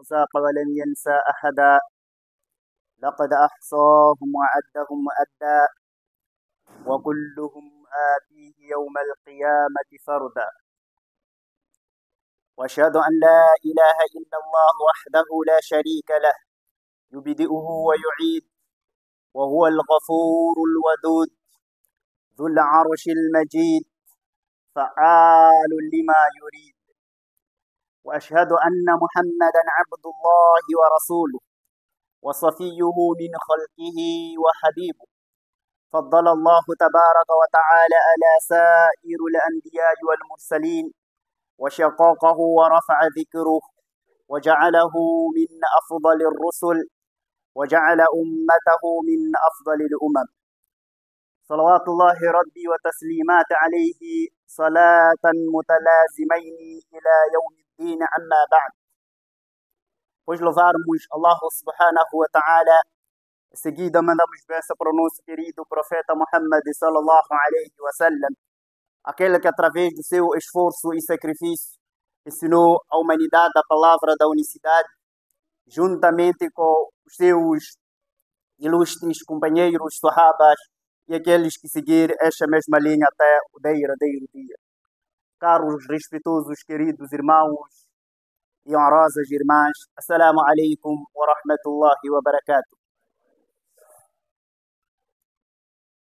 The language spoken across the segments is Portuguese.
وساق ولم ينسى أحدا. لقد أحصاهم وعدهم وأدى وكلهم آتيه يوم القيامة فردا. وأشهد أن لا إله إلا الله وحده لا شريك له يبدئه ويعيد وهو الغفور الودود ذو العرش المجيد فعال لما يريد. وأشهد أن محمدا عبد الله ورسوله وصفيه من خلقه وحبيبه فضل الله تبارك وتعالى على سائر الأنبياء والمرسلين وشقاقه ورفع ذكره وجعله من أفضل الرسل وجعل أمته من أفضل الأمم صلوات الله ربي وتسليمات عليه صلاة متلازمين إلى يوم الدين. أما بعد. Pois louvarmos Allah subhanahu wa ta'ala, seguida mandamos bênção para o nosso querido profeta Muhammad sallallahu alaihi wa sallam, aquele que através do seu esforço e sacrifício ensinou à humanidade a palavra da unicidade, juntamente com os seus ilustres companheiros, sahabas e aqueles que seguirem esta mesma linha até o derradeiro dia. Caros, respeitosos, queridos irmãos e honrosas irmãs, Assalamu alaikum wa rahmatullahi wa barakatuh.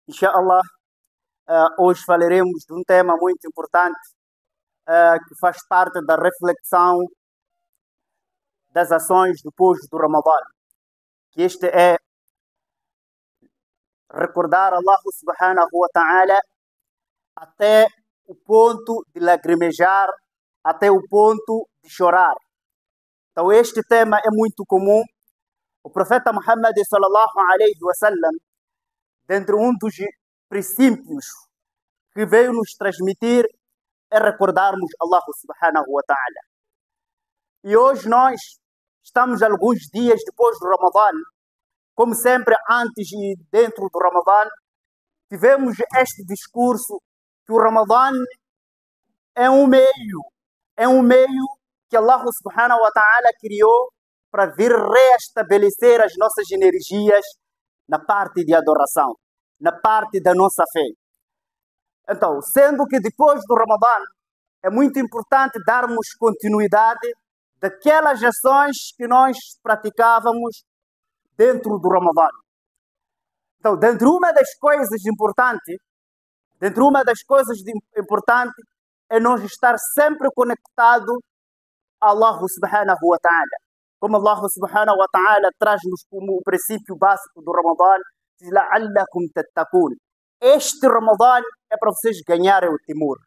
Inshallah, hoje falaremos de um tema muito importante que faz parte da reflexão das ações depois do Ramadã. Que este é recordar Allah subhanahu wa ta'ala até o ponto de lagrimejar, até o ponto de chorar. Então este tema é muito comum. O profeta Muhammad sallallahu alaihi wa sallam, dentro um dos princípios que veio nos transmitir, é recordarmos Allah subhanahu wa ta'ala. E hoje nós estamos alguns dias depois do Ramadã. Como sempre, antes e dentro do Ramadã, tivemos este discurso que o Ramadã é um meio que Allah subhanahu wa ta'ala criou para vir reestabelecer as nossas energias na parte de adoração, na parte da nossa fé. Então, sendo que depois do Ramadã é muito importante darmos continuidade daquelas ações que nós praticávamos dentro do Ramadã. Então, dentro uma das coisas importantes é nós estar sempre conectado a Allah subhanahu wa ta'ala. Como Allah subhanahu wa ta'ala traz-nos como o princípio básico do Ramadã, diz la'allakum tattaqun. Este Ramadã é para vocês ganharem o temor.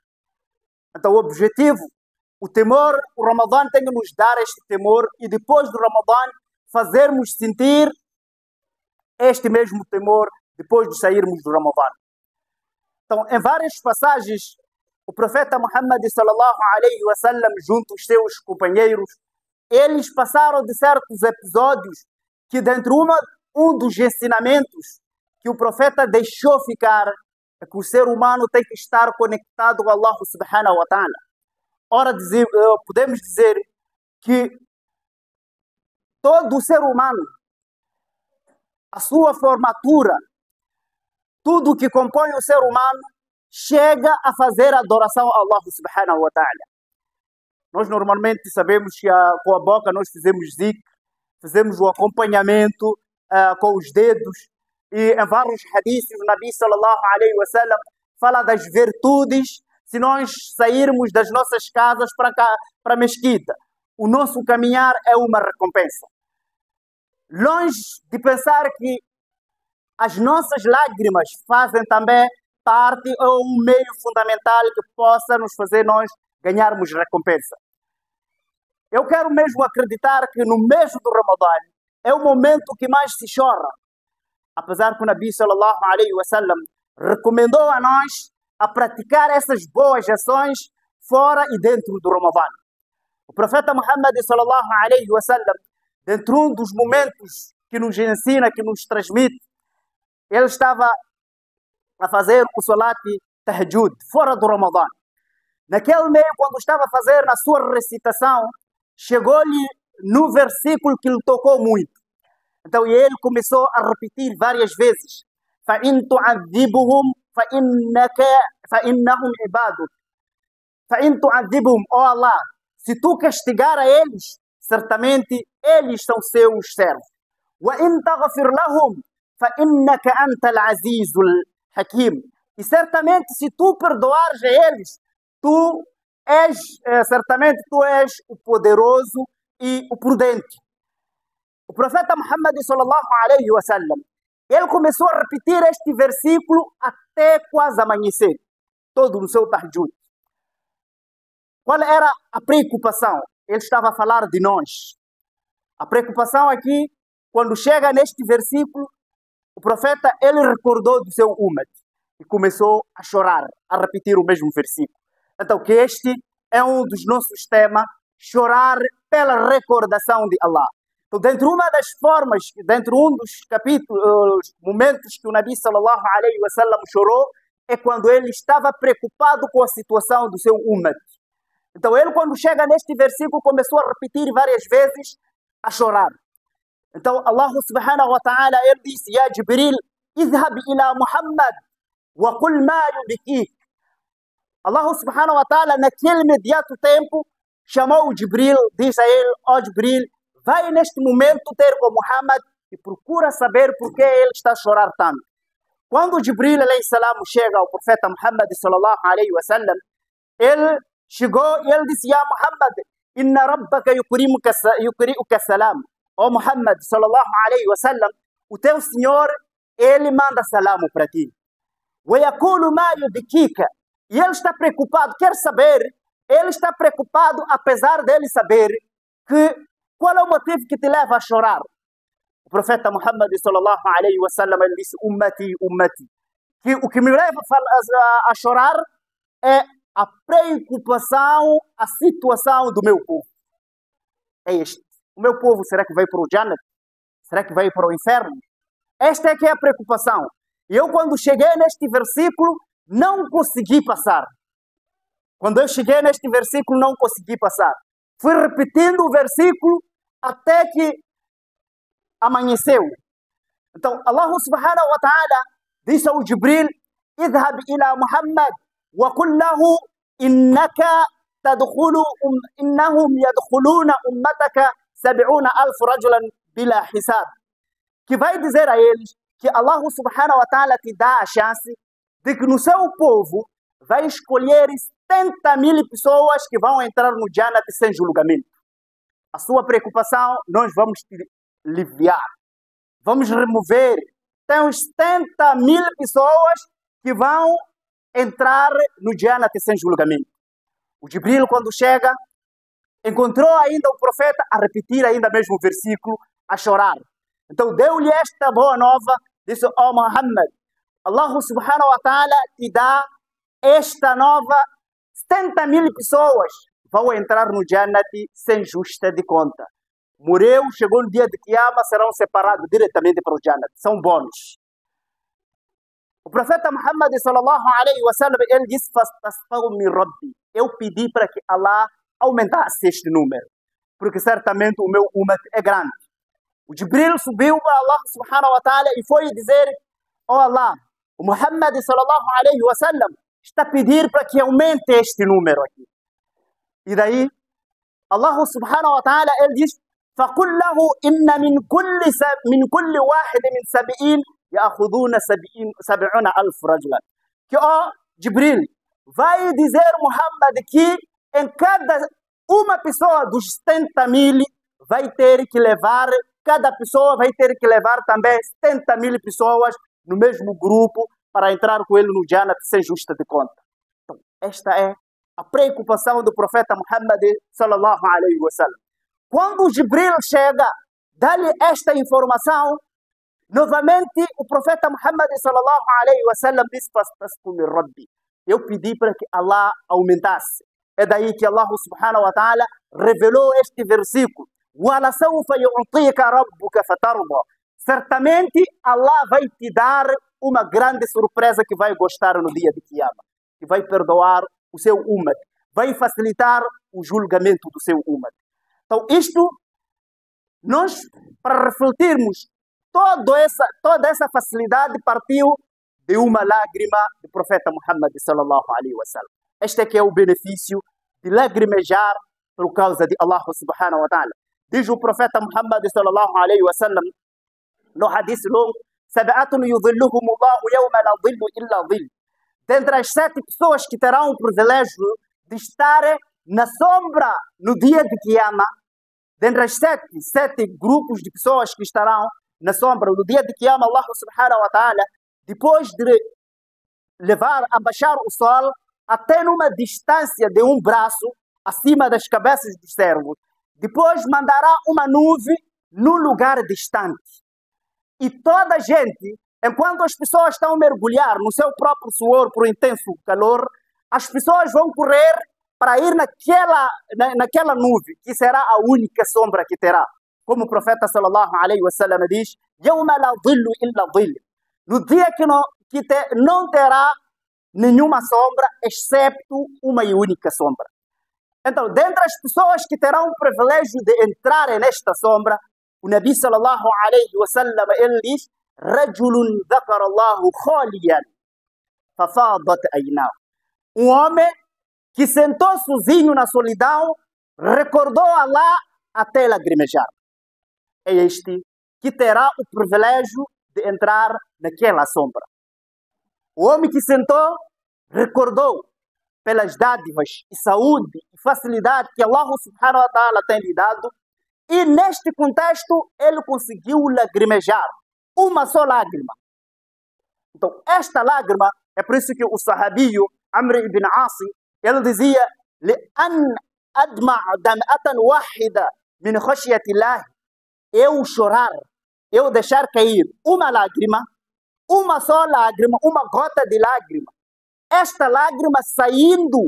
Então, o objetivo, o temor, o Ramadã tem que nos dar este temor e depois do Ramadã fazermos sentir este mesmo temor depois de sairmos do Ramadã. Então, em várias passagens, o profeta Muhammad sallallahu alaihi wa sallam, junto aos seus companheiros, eles passaram de certos episódios que dentro um dos ensinamentos que o profeta deixou ficar é que o ser humano tem que estar conectado a Allah subhanahu wa ta'ala. Ora, podemos dizer que todo o ser humano, a sua formatura, tudo que compõe o ser humano, chega a fazer adoração a Allah subhanahu wa ta'ala. Nós normalmente sabemos que com a boca nós fizemos zikr, fizemos o acompanhamento com os dedos, e em vários hadiths o Nabi sallallahu alaihi wa sallam fala das virtudes se nós sairmos das nossas casas para a mesquita. O nosso caminhar é uma recompensa. Longe de pensar que as nossas lágrimas fazem também parte ou um meio fundamental que possa nos fazer nós ganharmos recompensa. Eu quero mesmo acreditar que no mês do Ramadã é o momento que mais se chora. Apesar que o Nabi sallallahu alaihi wa sallam recomendou a nós a praticar essas boas ações fora e dentro do Ramadã. O profeta Muhammad sallallahu alaihi wa sallam, dentro de um dos momentos que nos ensina, que nos transmite, ele estava a fazer o salat tahajjud fora do Ramadã. Naquele meio, quando estava a fazer na sua recitação, chegou-lhe no versículo que lhe tocou muito. Então ele começou a repetir várias vezes: فَإِن تُعَذِّبُهُمْ فَإِنَّهُمْ عِبَادُكَ. فَإِن تُعَذِّبُهُمْ, ó Allah, se tu castigar a eles, certamente eles são seus servos. وَإِن تَغْفِرْ لَهُمْ فَإِنَّكَ أَنْتَ الْعَزِيزُ الْحَكِيمُ. E certamente se tu perdoares a eles, certamente tu és o poderoso e o prudente. O profeta Muhammad sallallahu alaihi wasallam, ele começou a repetir este versículo até quase amanhecer, todo no seu tahajjud. Qual era a preocupação? Ele estava a falar de nós. A preocupação aqui, quando chega neste versículo, o profeta, ele recordou do seu umat e começou a chorar, a repetir o mesmo versículo. Então, que este é um dos nossos temas, chorar pela recordação de Allah. Então, dentro uma das formas, dentro um dos capítulos, momentos que o Nabi sallallahu alaihi wasallam chorou, é quando ele estava preocupado com a situação do seu umat. Então, ele, quando chega neste versículo, começou a repetir várias vezes, a chorar. Então, Allah subhanahu wa ta'ala, ele disse: Ya Jibril, idhab ila Muhammad wa qul ma yubkik. Allah subhanahu wa ta'ala, naquele imediato tempo, chamou o Jibril, disse a ele: ó Jibril, vai neste momento ter com Muhammad e procura saber por que ele está a chorar tanto. Quando o Jibril alayhi salam chega ao profeta Muhammad sallallahu alaihi wasallam, ele chegou e ele disse: Ya Muhammad, inna rabbaka yukri'uka salam. Ó Muhammad sallallahu alaihi wasallam, o teu Senhor, ele manda salamo para ti. Wa yaqulu ma yubkika. E ele está preocupado, quer saber, ele está preocupado apesar dele saber qual é o motivo que te leva a chorar. O profeta Muhammad sallallahu alaihi wasallam, ele disse: ummati, ummati. Que o que me leva a chorar é a preocupação, a situação do meu povo. É este. O meu povo, será que vai para o Jannat? Será que vai para o inferno? Esta é que é a preocupação. E eu, quando cheguei neste versículo, não consegui passar. Quando eu cheguei neste versículo, não consegui passar. Fui repetindo o versículo até que amanheceu. Então, Allah subhanahu wa ta'ala disse ao Jibril: idhab ila Muhammad wa qul lahu innaka innahum yadkhuluna ummataka 70,000 rajulan bila hisab. Que vai dizer a eles que Allah subhanahu wa ta'ala te dá a chance de que no seu povo vai escolher 70,000 pessoas que vão entrar no Jannat sem julgamento. A sua preocupação, nós vamos te aliviar. Vamos remover. Tem uns 70,000 pessoas que vão entrar no Jannat sem julgamento. O Jibril, quando chega, encontrou ainda o profeta a repetir ainda mesmo o versículo, a chorar. Então deu-lhe esta boa nova, disse: ó Muhammad, Allah subhanahu wa ta'ala te dá esta nova, 70,000 pessoas vão entrar no Jannat sem justa de conta. Morreu, chegou no dia de Qiyamah, serão separados diretamente para o Jannat. São bônus. O profeta Muhammad sallallahu alaihi wasallam, ele disse: fastaghfiru min rabbi. Eu pedi para que Allah aumentasse este número, porque certamente o meu umat é grande. O Jibril subiu para Allah subhanahu wa ta'ala e foi dizer: ó Allah, o Muhammad sallallahu alaihi wasallam está a pedir para que aumente este número aqui. E daí, Allah subhanahu wa ta'ala, ele diz: فَقُلْ لَهُ إِنَّ مِنْ كُلِّ وَاحِدٍ مِنْ 70 يَأْخُذُونَ 70,000 رَجُلًا. Que, ó Jibril, vai dizer Muhammad que em cada uma pessoa dos 70,000 vai ter que levar, cada pessoa vai ter que levar também 70,000 pessoas no mesmo grupo para entrar com ele no Jannat sem justa de conta. Então, esta é a preocupação do profeta Muhammad sallallahu alaihi wasallam. Quando o Jibril chega, dá-lhe esta informação, novamente o profeta Muhammad sallallahu alaihi wasallam disse: "Fastasqu min Rabbi." Eu pedi para que Allah aumentasse. É daí que Allah subhanahu wa ta'ala revelou este versículo: "Wala sawfa yu'tika rabbuka fatarda." Certamente Allah vai te dar uma grande surpresa que vai gostar no dia de Qiyamah, que vai perdoar o seu umat, vai facilitar o julgamento do seu umat. Então isto Nós, para refletirmos, toda essa facilidade partiu de uma lágrima do profeta Muhammad sallallahu alaihi wasallam. Este é que é o benefício de lagrimejar por causa de Allah subhanahu wa ta'ala. Diz o profeta Muhammad sallallahu alaihi wasallam no hadith longo: "Sab'atun yudhilluhumullahu yawma la dhillu illa dhill." Dentre as 7 pessoas que terão o privilégio de estar na sombra no dia de Qiyamah, dentre as 7 grupos de pessoas que estarão na sombra no dia de Qiyamah, Allah subhanahu wa ta'ala, depois de abaixar o sol até numa distância de um braço acima das cabeças dos servos, depois mandará uma nuvem no lugar distante. E toda a gente, enquanto as pessoas estão a mergulhar no seu próprio suor por intenso calor, as pessoas vão correr para ir naquela nuvem, que será a única sombra que terá. Como o profeta sallallahu alaihi wasallam diz: "Yawma la dhillu illa dhill." No dia que não terá nenhuma sombra, excepto uma e única sombra. Então, dentre as pessoas que terão o privilégio de entrarem nesta sombra, o Nabi sallallahu alaihi wasallam, ele diz: "Rajulun dhakara Allahu khaliyan, fafadat aynahu." Um homem que sentou sozinho na solidão, recordou Allah até lagrimejar. É este que terá o privilégio de entrar naquela sombra. O homem que sentou, recordou pelas dádivas e saúde e facilidade que Allah subhanahu wa ta'ala tem lhe dado, e neste contexto ele conseguiu lagrimejar uma só lágrima. Então, esta lágrima, é por isso que o sahabio Amr ibn Asi, ele dizia: "Li'an adma'a dam'atan wahida min khashyatillah." Eu chorar, eu deixar cair uma lágrima, uma só lágrima, uma gota de lágrima, esta lágrima saindo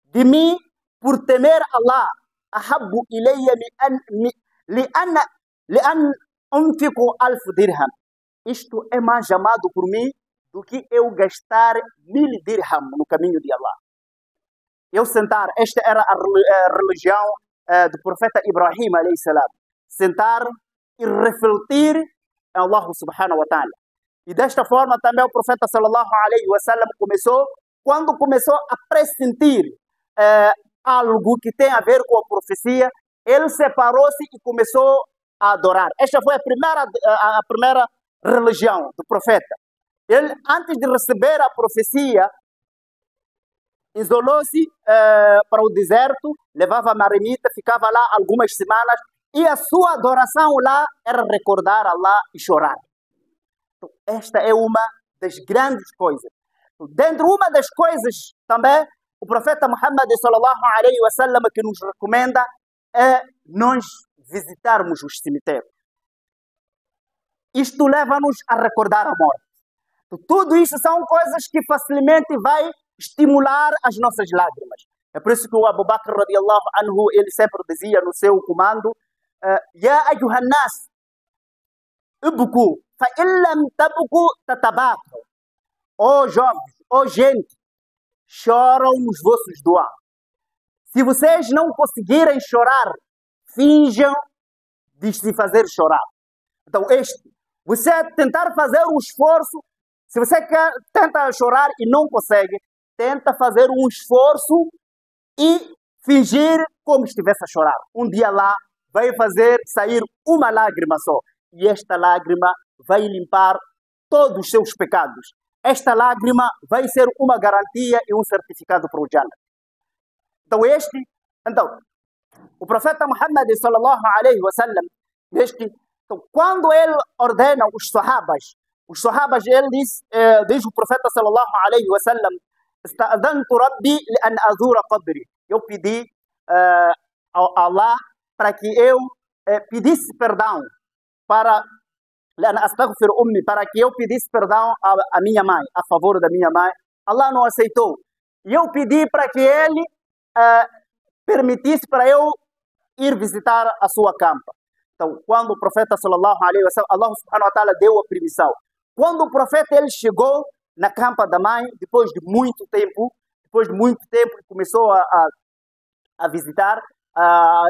de mim por temer Allah, ahabbu ilayya li'an unfiqu 1000 dirham. Isto é mais amado por mim do que eu gastar 1000 dirham no caminho de Allah. Eu sentar, esta era a religião do profeta Ibrahim alayhi salam, sentar e refletir em Allah subhanahu wa ta'ala. E desta forma também o profeta sallallahu alaihi wasallam quando começou a pressentir algo que tem a ver com a profecia, ele separou-se e começou a adorar. Esta foi a primeira religião do profeta. Ele, antes de receber a profecia, isolou-se para o deserto, levava a marmita, ficava lá algumas semanas, e a sua adoração lá era recordar Allah e chorar. Então, esta é uma das grandes coisas. Dentro uma das coisas também, o profeta Muhammad sallallahu alaihi wasallam que nos recomenda é nós visitarmos os cemitérios. Isto leva-nos a recordar a morte. Tudo isso são coisas que facilmente vai estimular as nossas lágrimas. É por isso que o Abu Bakr radiallahu anhu, ele sempre dizia no seu comando: "Ya ayuhan nas, ibku, fa illam tabku tatabatu." Ó jovens, ó gente, choram nos vossos doar. Se vocês não conseguirem chorar, finjam de se fazer chorar. Então, você tentar fazer um esforço, se você tenta chorar e não consegue, tenta fazer um esforço e fingir como estivesse a chorar. Um dia lá vai fazer sair uma lágrima só. E esta lágrima vai limpar todos os seus pecados. Esta lágrima vai ser uma garantia e um certificado para o Jannah. Então, o profeta Muhammad sallallahu alaihi wasallam, quando ele ordena os sahabas, ele diz o profeta sallallahu alaihi wasallam: "Ista'adhantu rabbi li'an azura qabri." Eu pedi a Allah para que eu pedisse perdão para que eu pedisse perdão à minha mãe, a favor da minha mãe. Allah não aceitou. E eu pedi para que ele permitisse para eu ir visitar a sua campa. Então, quando o profeta sallallahu alaihi wasallam, Allah subhanahu wa ta'ala deu a permissão. Quando o profeta ele chegou na campa da mãe, depois de muito tempo, começou a visitar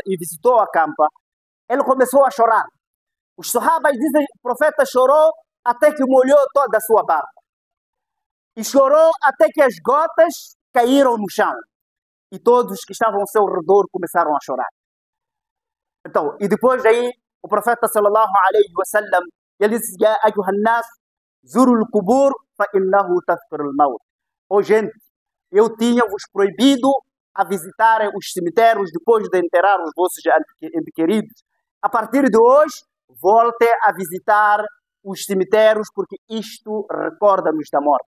e visitou a campa. ele começou a chorar. Os sahabas dizem que o profeta chorou até que molhou toda a sua barba. E chorou até que as gotas caíram no chão. E todos que estavam ao seu redor começaram a chorar. Então, e depois aí, o profeta sallallahu alaihi wasallam, ele disse: "Ya ayyuhan nas, zuru al-qubur fa innahu tadhkuru al-maut." Oh gente, eu tinha-vos proibido a visitarem os cemitérios depois de enterrar os vossos entes queridos. A partir de hoje, voltem a visitar os cemitérios, porque isto recorda-nos da morte.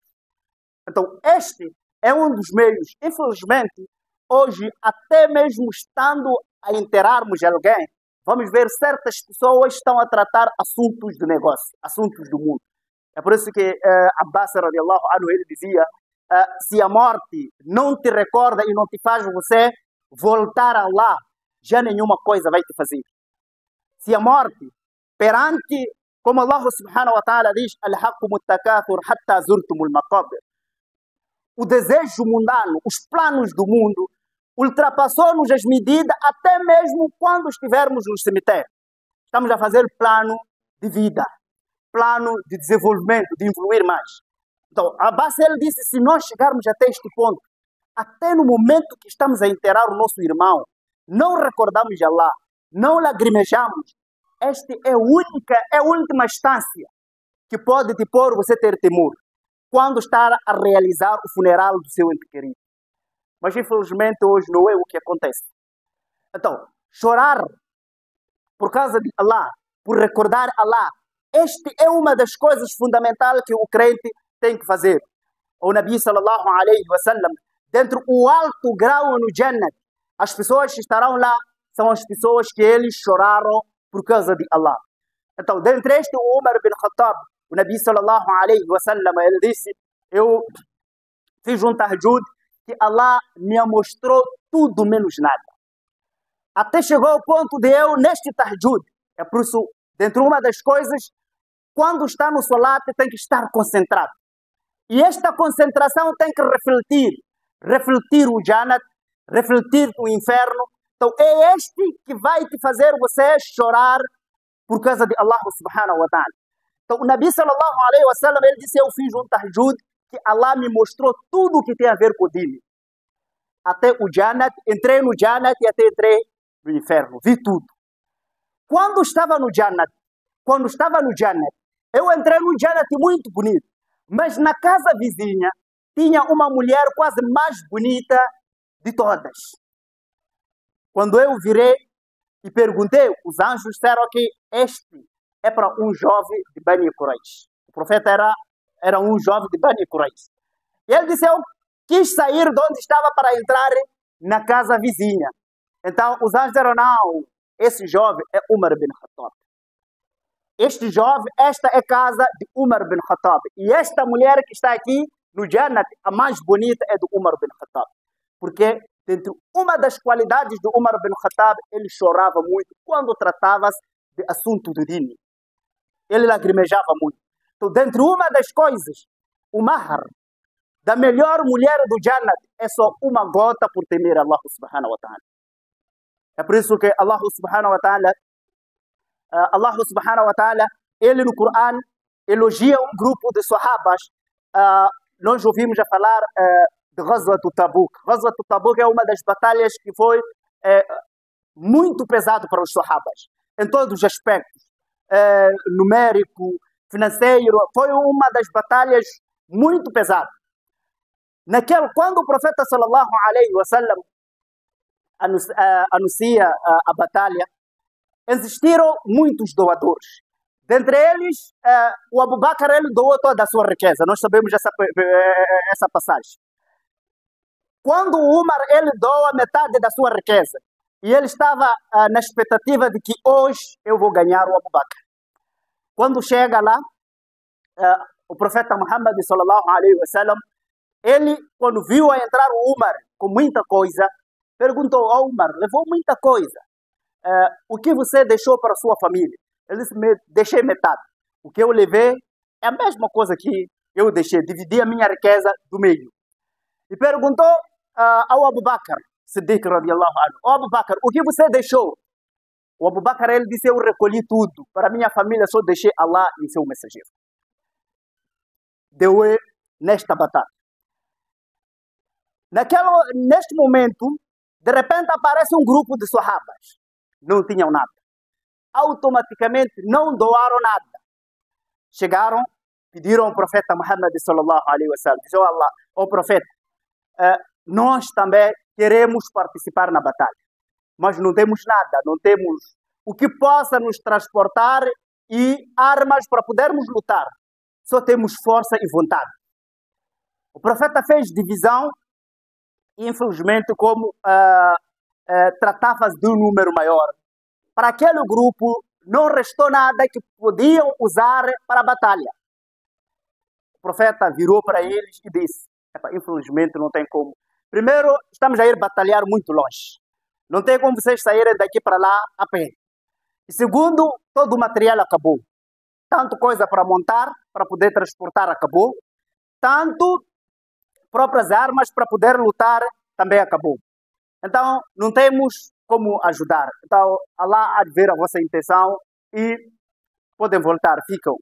Então, este é um dos meios. Infelizmente, hoje, até mesmo estando a enterrarmos alguém, vamos ver certas pessoas estão a tratar assuntos de negócio, assuntos do mundo. É por isso que Abbas radiallahu anhu, ele dizia: se a morte não te recorda e não te faz você voltar a Allah, já nenhuma coisa vai te fazer. Se a morte, perante, como Allah subhanahu wa ta'ala diz: "Al-haqqu muttakathur hatta zurtumul maqabir." O desejo mundano, os planos do mundo, ultrapassou-nos as medidas até mesmo quando estivermos no cemitério. Estamos a fazer plano de vida, plano de desenvolvimento, de evoluir mais. Então, Abbas, ele disse: se nós chegarmos até este ponto, até no momento que estamos a enterrar o nosso irmão, não recordamos Allah, não lagrimejamos, esta é a última instância que pode te pôr você ter temor, quando estar a realizar o funeral do seu ente querido. Mas infelizmente hoje não é o que acontece. Então, chorar por causa de Allah, por recordar Allah, este é uma das coisas fundamentais que o crente tem que fazer. O Nabi sallallahu alaihi wasallam, dentro do alto grau no Jannah, as pessoas que estarão lá são as pessoas que eles choraram por causa de Allah. Então, dentre este, o Umar bin Khattab, o Nabi sallallahu alaihi wasallam, ele disse: eu fiz um tahajjud que Allah me mostrou tudo menos nada. Até chegou ao ponto de eu, neste tahajjud, é por isso, dentro de uma das coisas, quando está no salat, tem que estar concentrado. E esta concentração tem que refletir o Jannat, refletir o inferno. Então é este que vai te fazer você chorar por causa de Allah subhanahu wa ta'ala. Então o Nabi sallallahu alaihi wasallam, ele disse: eu fiz um tahajjud que Allah me mostrou tudo o que tem a ver com o dini. Até o Jannat, entrei no Jannat e até entrei no inferno, vi tudo. Quando estava no Jannat, eu entrei no Jannat muito bonito, mas na casa vizinha tinha uma mulher quase mais bonita de todas. Quando eu virei e perguntei, os anjos disseram que este é para um jovem de Bani Quraysh. O profeta era um jovem de Bani Quraysh. E ele disse: eu quis sair de onde estava para entrar na casa vizinha. Então os anjos disseram: não, esse jovem é Umar bin Khattab. Este jovem, esta é a casa de Umar bin Khattab. E esta mulher que está aqui no Jannat, a mais bonita é do Umar bin Khattab. Porque dentro uma das qualidades do Umar bin Khattab, ele chorava muito quando tratava-se de assunto do dini. Ele lagrimejava muito. Então, dentro uma das coisas, o mahar da melhor mulher do Jannat é só uma gota por temer Allah subhanahu wa ta'ala. É por isso que Allah subhanahu wa ta'ala, ele no Coran elogia um grupo de sahabas. Nós ouvimos a falar de Ghazwat Tabuk. Ghazwat Tabuk é uma das batalhas que foi muito pesado para os sahabas, em todos os aspectos, numérico, financeiro. Foi uma das batalhas muito pesadas. Quando o profeta sallallahu alaihi wasallam anuncia a batalha, existiram muitos doadores. Dentre eles, o Abu Bakr, ele doou toda a sua riqueza. Nós sabemos essa passagem. Quando o Umar, ele doa metade da sua riqueza, e ele estava na expectativa de que hoje eu vou ganhar o Abu Bakr. Quando chega lá, o profeta Muhammad sallallahu alaihi wasallam, ele, quando viu a entrar o Umar com muita coisa, perguntou ao Umar: levou muita coisa, o que você deixou para a sua família? Ele disse: deixei metade. O que eu levei é a mesma coisa que eu deixei, dividi a minha riqueza do meio. E perguntou ao Abu Bakr Siddiq radiallahu anhu: Abu Bakr, o que você deixou? O Abu Bakr, ele disse, eu recolhi tudo. Para minha família só deixei Allah e seu mensageiro. Deu nesta batalha. Neste momento, de repente aparece um grupo de sahabas. Não tinham nada. Automaticamente não doaram nada. Chegaram, pediram ao profeta Muhammad sallallahu alaihi wasallam, dizem, Allah, ó profeta, nós também queremos participar na batalha, mas não temos nada, não temos o que possa nos transportar e armas para podermos lutar. Só temos força e vontade. O profeta fez divisão e, infelizmente, como tratava-se de um número maior, para aquele grupo não restou nada que podiam usar para a batalha. O profeta virou para eles e disse, infelizmente não tem como. Primeiro, estamos a ir batalhar muito longe. Não tem como vocês saírem daqui para lá a pé. E segundo, todo o material acabou. Tanto coisa para montar, para poder transportar, acabou. Tanto próprias armas para poder lutar, também acabou. Então, não temos como ajudar. Então, Allah há de ver a vossa intenção e podem voltar, ficam.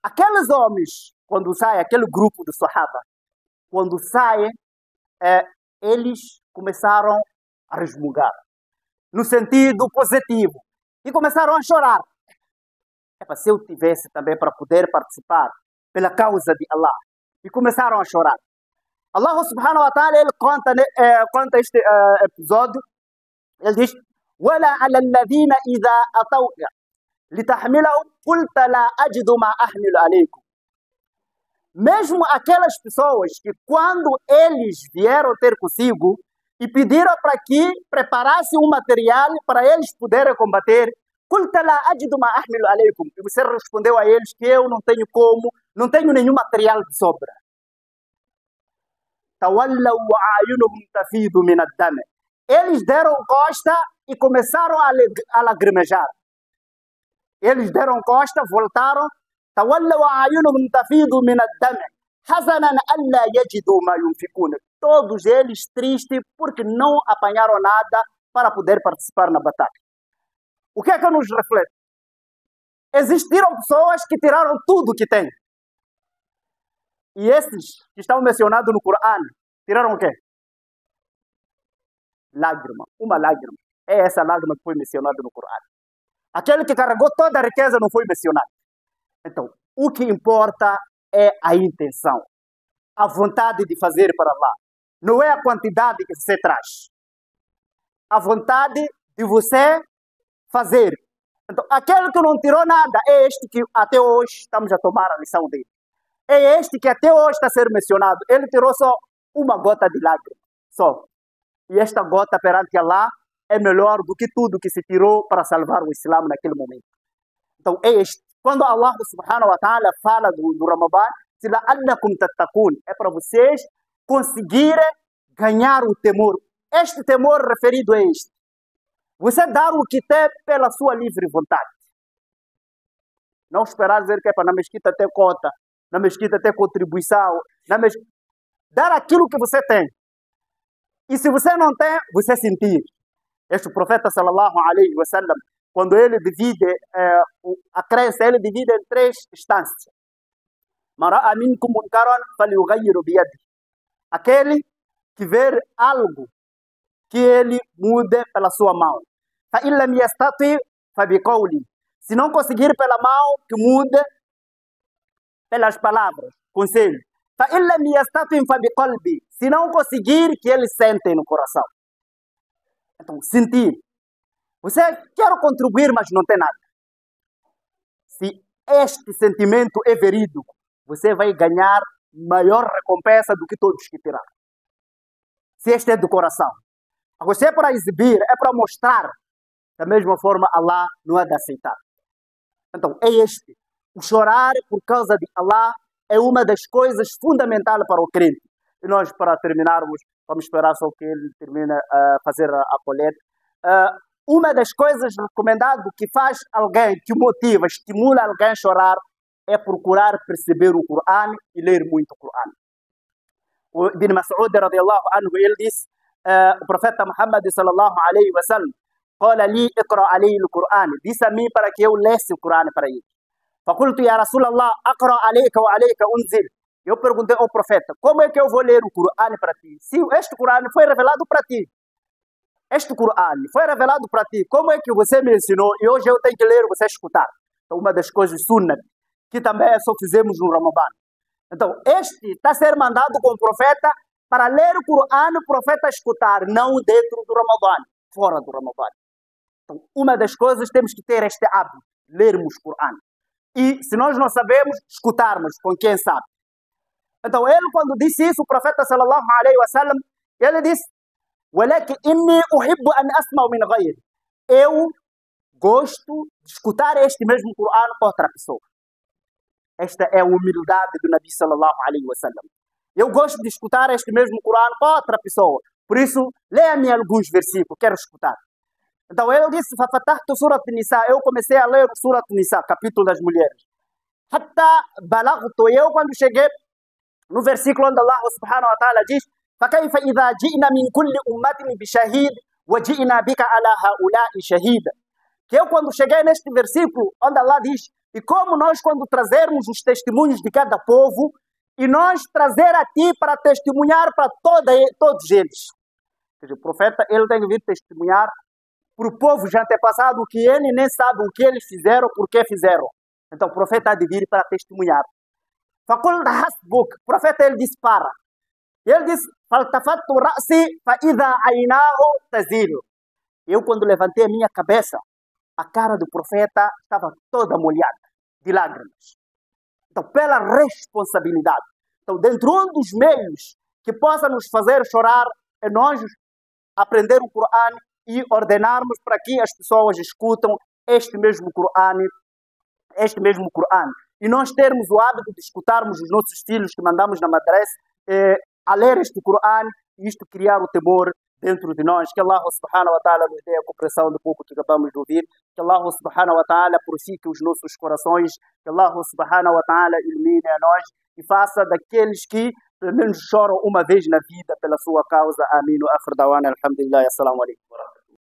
Aqueles homens, quando saem, aquele grupo de Sahaba, quando saem, eles começaram a resmungar, no sentido positivo, e começaram a chorar. Se eu tivesse também para poder participar pela causa de Allah. E começaram a chorar. Allah subhanahu wa ta'ala, ele conta este episódio. Ele diz, وَلَا عَلَى الَّذِينَ إِذَا أَتَوْكَ لِتَحْمِلَهُمْ قُلْتَ لَا أَجِدُ مَا أَحْمِلُ عَلَيْكُمْ. Mesmo aquelas pessoas que quando eles vieram ter consigo e pediram para que preparasse um material para eles poderem combater, قُلْتَ لَا أَجِدُ مَا أَحْمِلُ عَلَيْكُمْ. E você respondeu a eles que eu não tenho como, não tenho nenhum material de sobra. تَوَلَّوْا وَأَعْيُنُهُمْ تَفِيضُ مِنَ الدَّمِ. Eles deram costa e começaram a lagrimejar. Eles deram costa, voltaram. تَوَلَّوْا وَأَعْيُنُهُمْ تَفِيضُ مِنَ الدَّمِ حَزَنًا أَلَّا يَجِدُوا مَا يُنْفِقُونَ. Todos eles tristes porque não apanharam nada para poder participar na batalha. O que é que nos reflete? Existiram pessoas que tiraram tudo que têm. E esses que estão mencionados no Corão, tiraram o quê? Lágrima. Uma lágrima. É essa lágrima que foi mencionada no Corão. Aquele que carregou toda a riqueza não foi mencionado. Então, o que importa é a intenção. A vontade de fazer para Allah. Não é a quantidade que você traz. A vontade de você fazer. Então, aquele que não tirou nada é este que até hoje estamos a tomar a lição dele. É este que até hoje está a ser mencionado. Ele tirou só uma gota de lágrima. Só. E esta gota perante Allah é melhor do que tudo que se tirou para salvar o Islã naquele momento. Então, é este. Quando Allah subhanahu wa ta'ala fala do Ramadã, é para vocês conseguirem ganhar o temor. Este temor referido a este. Você dar o que tem pela sua livre vontade. Não esperar dizer que é para na mesquita ter cota, na mesquita ter contribuição, dar aquilo que você tem. E se você não tem, você sentir. Este profeta sallallahu alaihi wasallam, quando ele divide a crença, ele divide em 3 instâncias. Aquele que vê algo que ele mude pela sua mão. Se não conseguir pela mão, que mude pelas palavras, conselho. Se não conseguir, que ele sente no coração. Então, sentir. Você quer contribuir, mas não tem nada. Se este sentimento é verídico, você vai ganhar maior recompensa do que todos que tiraram. Se este é do coração. Você é para exibir, é para mostrar. Da mesma forma, Allah não é de aceitar. Então, é este. O chorar por causa de Allah é uma das coisas fundamentais para o crente. E nós, para terminarmos, vamos esperar só que ele termine a fazer a coleta. Uma das coisas recomendadas que faz alguém, que motiva, estimula alguém a chorar, é procurar perceber o Corão e ler muito o Corão. O Ibn Mas'ud, radiyallahu anhu, ele disse, o profeta Muhammad sallallahu alaihi wasallam, قال لي اقرأ عليه القرآن. Disse a mim para que eu lesse o Corão para ele. فقلت يا رسول الله أقرأ عليك وعليك أنزل. Eu perguntei ao profeta, como é que eu vou ler o Corão para ti? Se este Corão foi revelado para ti, este Corão foi revelado para ti, como é que você me ensinou e hoje eu tenho que ler e você escutar? Então, uma das coisas sunnah, que também só fizemos no Ramadã. Então, este está a ser mandado com o profeta para ler o Corão e o profeta escutar, não dentro do Ramadã, fora do Ramadã. Então, uma das coisas, temos que ter este hábito, lermos o Corão. E, se nós não sabemos, escutarmos com quem sabe. Então, ele, quando disse isso, o profeta sallallahu alaihi wasallam, ele disse, ولكن إني أحب أن أسمع من غيري. Eu gosto de escutar este mesmo Corão com outra pessoa. Esta é a humildade do Nabi sallallahu alaihi wasallam. Eu gosto de escutar este mesmo Corão com outra pessoa. Por isso, leia-me alguns versículos, quero escutar. Então, ele disse, ففتحت سورة النساء. Eu comecei a ler Surat Nisa, capítulo das mulheres. حتى بلغت. Eu, quando cheguei no versículo onde Allah subhanahu wa ta'ala diz, فكيف إذا جئنا من كل أمة بشهيد وجئنا بك على هؤلاء شهيدا. Que eu, quando cheguei neste versículo, onde Allah diz, e como nós, quando trazermos os testemunhos de cada povo, e nós trazer a ti para testemunhar para todos eles. Ou seja, o profeta, ele tem que vir testemunhar para o povo já antepassado que ele nem sabe o que eles fizeram, por que fizeram. Então, o profeta há de vir para testemunhar. فقل حسبك. O profeta, ele disse, para. Ele disse, فالتفت رأسي فإذا عيناه تزيل. Eu, quando levantei a minha cabeça, a cara do profeta estava toda molhada de lágrimas. Então, pela responsabilidade. Então, dentro de um dos meios que possa nos fazer chorar é nós aprender o Corão e ordenarmos para que as pessoas escutam este mesmo Corão. E nós termos o hábito de escutarmos os nossos filhos que mandamos na madrasa a ler este Corão e isto criar o temor dentro de nós. Que Allah subhanahu wa ta'ala nos dê a compreensão do pouco que acabamos de ouvir. Que Allah subhanahu wa ta'ala purifique os nossos corações. Que Allah subhanahu wa ta'ala ilumine a nós e faça daqueles que pelo menos choram uma vez na vida pela sua causa. Amém. Akhir dawana, alhamdulillah. Assalamu alaikum.